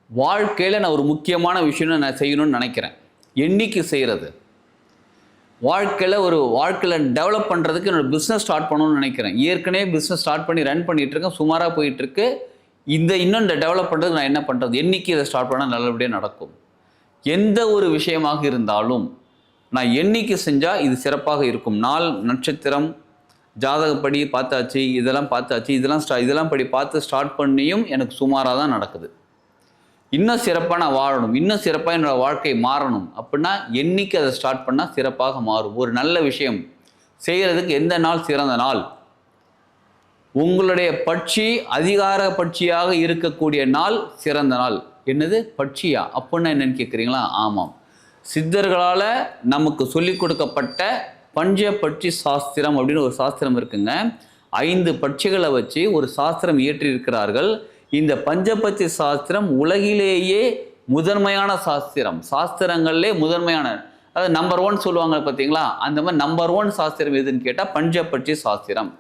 வாழ்க்கையில் நான் ஒரு முக்கியமான விஷயம் நான் செய்யணும்னு நினைக்கிறேன். என்னைக்கு செய்கிறது? வாழ்க்கையில் டெவலப் பண்ணுறதுக்கு என்னோடய பிஸ்னஸ் ஸ்டார்ட் பண்ணணும்னு நினைக்கிறேன். ஏற்கனவே பிஸ்னஸ் ஸ்டார்ட் பண்ணி ரன் பண்ணிகிட்ருக்கேன், சுமாராக போயிட்டுருக்கு. இன்னும் டெவலப் பண்ணுறதுக்கு நான் என்ன பண்ணுறது? என்னைக்கு இதை ஸ்டார்ட் பண்ணால் நல்லபடியாக நடக்கும்? எந்த ஒரு விஷயமாக இருந்தாலும் நான் என்னைக்கு செஞ்சால் இது சிறப்பாக இருக்கும்? நாள், நட்சத்திரம், ஜாதகப்படி பார்த்தாச்சு, இதெல்லாம் பார்த்தாச்சு, இதெல்லாம் படி பார்த்து ஸ்டார்ட் பண்ணியும் எனக்கு சுமாராக தான் நடக்குது. இன்னும் சிறப்பாக நான் வாழணும், இன்னும் சிறப்பாக என்னோடய வாழ்க்கை மாறணும் அப்படின்னா என்னைக்கு அதை ஸ்டார்ட் பண்ணால் சிறப்பாக மாறும்? ஒரு நல்ல விஷயம் செய்கிறதுக்கு எந்த நாள் சிறந்த நாள்? உங்களுடைய பட்சி அதிகார பட்சியாக இருக்கக்கூடிய நாள் சிறந்த நாள். என்னது பட்சியா? அப்படின்னா என்னன்னு கேட்குறீங்களா? ஆமாம், சித்தர்களால் நமக்கு சொல்லிக் கொடுக்கப்பட்ட பஞ்சபட்சி சாஸ்திரம் அப்படின்னு ஒரு சாஸ்திரம் இருக்குங்க. 5 பட்சிகளை வச்சு ஒரு சாஸ்திரம் இயற்றியிருக்கிறார்கள். இந்த பஞ்சபட்சி சாஸ்திரம் உலகிலேயே முதன்மையான சாஸ்திரம், சாஸ்திரங்கள்லே முதன்மையான, அதாவது நம்பர் 1 சொல்லுவாங்க பார்த்தீங்களா, அந்த மாதிரி நம்பர் 1 சாஸ்திரம் எதுன்னு கேட்டால் பஞ்சபட்சி சாஸ்திரம்.